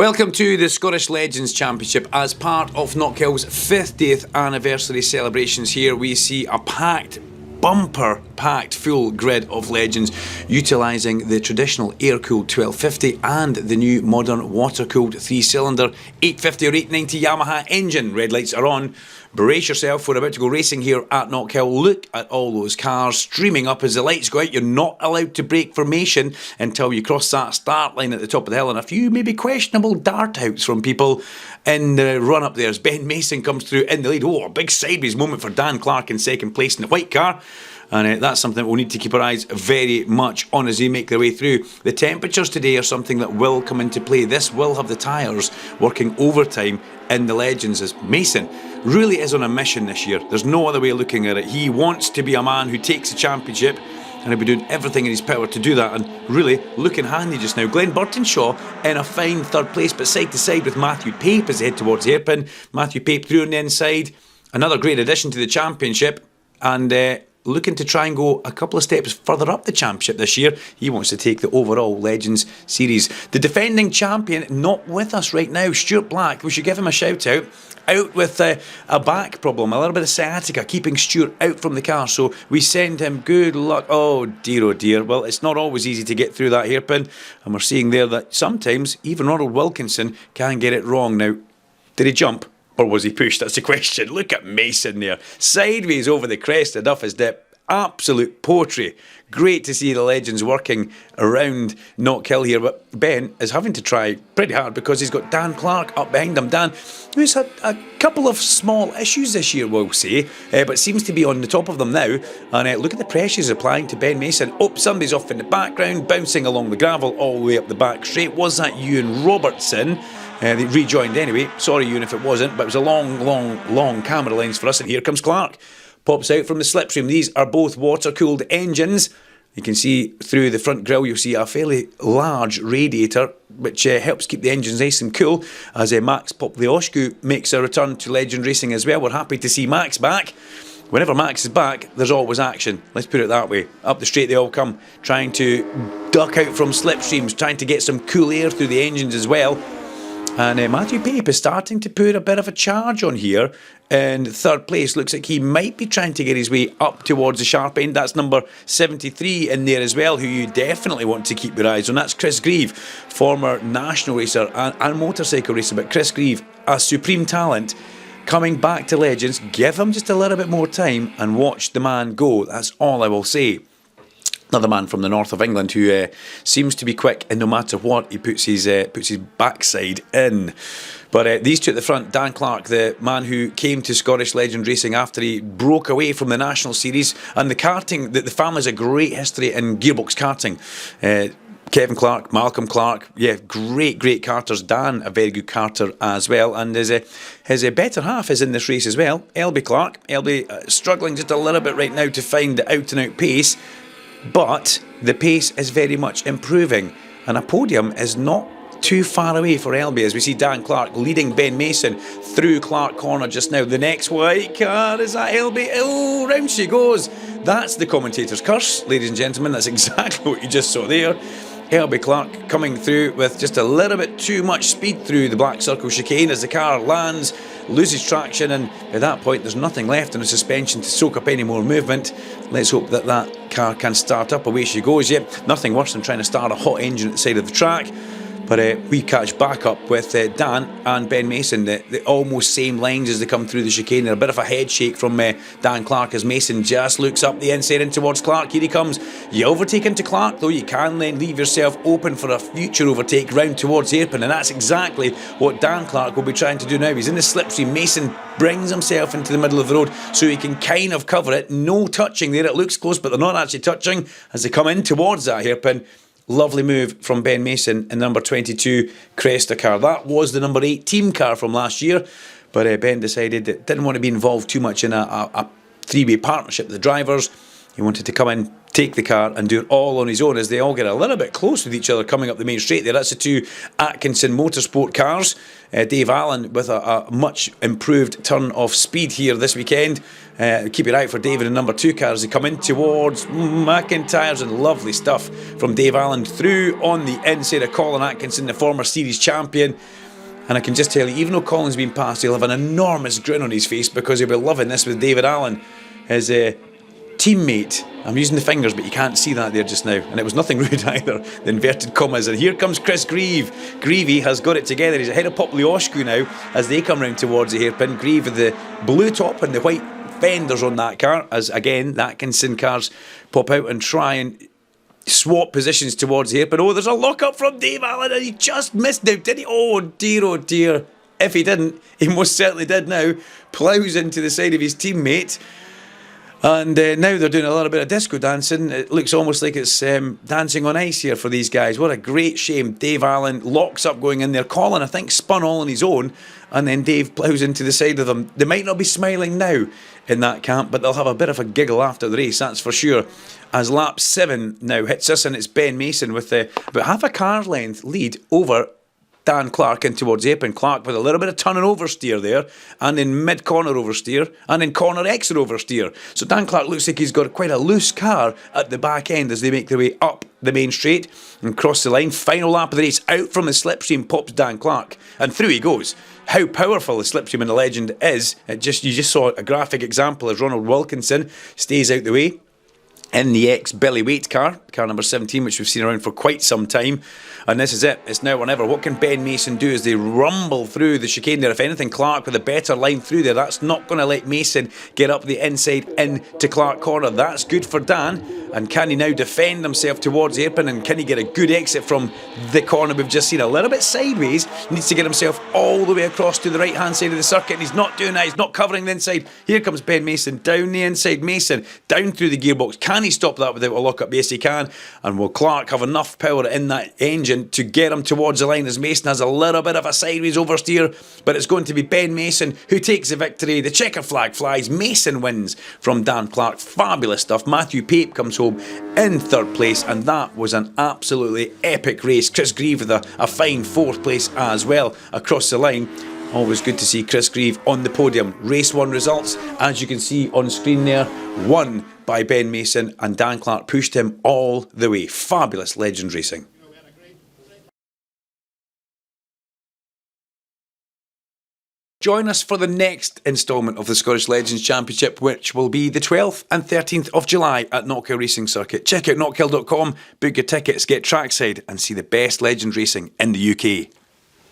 Welcome to the Scottish Legends Championship. As part of Knockhill's 50th anniversary celebrations here, we see a bumper-packed full grid of legends utilising the traditional air-cooled 1250 and the new modern water-cooled 3-cylinder 850 or 890 Yamaha engine. Red lights are on. Brace yourself, we're about to go racing here at Knockhill. Look at all those cars streaming up as the lights go out. You're not allowed to break formation until you cross that start line at the top of the hill, and a few maybe questionable dart outs from people in the run up there as Ben Mason comes through in the lead. Oh, a big sideways moment for Dan Clark in second place in the white car. And that's something we'll need to keep our eyes very much on as they make their way through. The temperatures today are something that will come into play. This will have the tyres working overtime in the Legends, as Mason really is on a mission this year. There's no other way of looking at it. He wants to be a man who takes the championship, and he'll be doing everything in his power to do that, and really looking handy just now. Glenn Burtonshaw in a fine third place, but side to side with Matthew Pape as they head towards the hairpin. Matthew Pape through on the inside. Another great addition to the championship, and looking to try and go a couple of steps further up the championship this year. He wants to take the overall Legends series. The defending champion not with us right now, Stuart Black. We should give him a shout out. Out with a back problem, a little bit of sciatica, keeping Stuart out from the car. So we send him good luck. Oh dear. Well, it's not always easy to get through that hairpin. And we're seeing there that sometimes even Ronald Wilkinson can get it wrong. Now, did he jump? Or was he pushed? That's the question. Look at Mason there. Sideways over the crest of Duffus Dip. Absolute poetry. Great to see the Legends working around Knockhill here. But Ben is having to try pretty hard because he's got Dan Clark up behind him. Dan, who's had a couple of small issues this year, we'll say, but seems to be on the top of them now. And look at the pressure he's applying to Ben Mason. Oh, somebody's off in the background, bouncing along the gravel all the way up the back straight. Was that Ewan Robertson? They rejoined anyway. Sorry, Ewan, if it wasn't, but it was a long camera lens for us. And here comes Clark. Pops out from the slipstream. These are both water-cooled engines. You can see through the front grille, you'll see a fairly large radiator, which helps keep the engines nice and cool, as Max Poplioscu makes a return to Legend Racing as well. We're happy to see Max back. Whenever Max is back, there's always action. Let's put it that way. Up the straight they all come, trying to duck out from slipstreams, trying to get some cool air through the engines as well. And Matthew Pape is starting to put a bit of a charge on here in third place. Looks like he might be trying to get his way up towards the sharp end. That's number 73 in there as well, who you definitely want to keep your eyes on. That's Chris Grieve, former national racer and motorcycle racer. But Chris Grieve, a supreme talent, coming back to Legends. Give him just a little bit more time and watch the man go. That's all I will say. Another man from the north of England who seems to be quick, and no matter what, he puts his backside in. But these two at the front, Dan Clark, the man who came to Scottish Legend Racing after he broke away from the National Series, and the karting, the family's a great history in gearbox karting. Kevin Clark, Malcolm Clark, yeah, great karters. Dan, a very good karter as well. And his better half is in this race as well. Elby Clark. Elby struggling just a little bit right now to find the out-and-out pace. But the pace is very much improving, and a podium is not too far away for Elby as we see Dan Clark leading Ben Mason through Clark Corner just now. The next white car, is that Elby? Oh, round she goes. That's the commentator's curse, ladies and gentlemen. That's exactly what you just saw there. Elby Clark coming through with just a little bit too much speed through the Black Circle chicane as the car lands, loses traction, and at that point there's nothing left in the suspension to soak up any more movement. Let's hope that that car can start up. Away she goes. Yep, nothing worse than trying to start a hot engine at the side of the track. But we catch back up with Dan and Ben Mason, the almost same lines as they come through the chicane. A bit of a head shake from Dan Clark as Mason just looks up the inside in towards Clark. Here he comes. You overtake into Clark, though you can then leave yourself open for a future overtake round towards hairpin, and that's exactly what Dan Clark will be trying to do now. He's in the slipstream. Mason brings himself into the middle of the road so he can kind of cover it. No touching there. It looks close, but they're not actually touching as they come in towards that hairpin. Lovely move from Ben Mason in number 22 Cresta car. That was the number 8 team car from last year, but Ben decided that didn't want to be involved too much in a three-way partnership with the drivers. He wanted to come in take the car and do it all on his own as they all get a little bit close with each other coming up the main straight there. That's the two Atkinson Motorsport cars. Dave Allen with a much improved turn of speed here this weekend. Keep your eye out for David in number 2 car as they come in towards McIntyre's, and lovely stuff from Dave Allen through on the inside of Colin Atkinson, the former series champion. And I can just tell you, even though Colin's been passed, he'll have an enormous grin on his face because he'll be loving this with David Allen, his teammate. I'm using the fingers, but you can't see that there just now. And it was nothing rude either, the inverted commas. And here comes Chris Grieve. Grievey has got it together. He's ahead of Poplioshku now as they come round towards the hairpin. Grieve with the blue top and the white fenders on that car, as again, the Atkinson cars pop out and try and swap positions towards the hairpin. Oh, there's a lock-up from Dave Allen, and he just missed now, did he? Oh dear, oh dear. If he didn't, he most certainly did now. Ploughs into the side of his teammate. And now they're doing a little bit of disco dancing. It looks almost like it's dancing on ice here for these guys. What a great shame. Dave Allen locks up going in there. Colin, I think, spun all on his own. And then Dave ploughs into the side of them. They might not be smiling now in that camp, but they'll have a bit of a giggle after the race, that's for sure. As lap 7 now hits us, and it's Ben Mason with about half a car's length lead over Dan Clark in towards the hairpin. Clark with a little bit of turn and oversteer there, and in mid-corner oversteer, and in corner exit oversteer. So Dan Clark looks like he's got quite a loose car at the back end as they make their way up the main straight and cross the line. Final lap of the race, out from the slipstream pops Dan Clark, and through he goes. How powerful the slipstream and the legend is. You just saw a graphic example as Ronald Wilkinson stays out the way in the ex-Billy Waite car number 17, which we've seen around for quite some time. And this is it. It's now or never. What can Ben Mason do as they rumble through the chicane there? If anything, Clark with a better line through there. That's not going to let Mason get up the inside into Clark corner. That's good for Dan. And can he now defend himself towards the hairpin? And can he get a good exit from the corner we've just seen? A little bit sideways. He needs to get himself all the way across to the right-hand side of the circuit. And he's not doing that. He's not covering the inside. Here comes Ben Mason down the inside. Mason down through the gearbox. Can he stop that without a lock-up? Yes, he can. And will Clark have enough power in that engine to get him towards the line as Mason has a little bit of a sideways oversteer? But it's going to be Ben Mason who takes the victory. The checker flag flies. Mason wins from Dan Clark. Fabulous stuff. Matthew Pape comes home in 3rd place, and that was an absolutely epic race. Chris Grieve with a fine 4th place as well across the line. Always good to see Chris Grieve on the podium. Race 1 results, as you can see on screen there, won by Ben Mason, and Dan Clark pushed him all the way. Fabulous Legends racing. Join us for the next instalment of the Scottish Legends Championship, which will be the 12th and 13th of July at Knockhill Racing Circuit. Check out knockhill.com, book your tickets, get trackside and see the best Legends racing in the UK.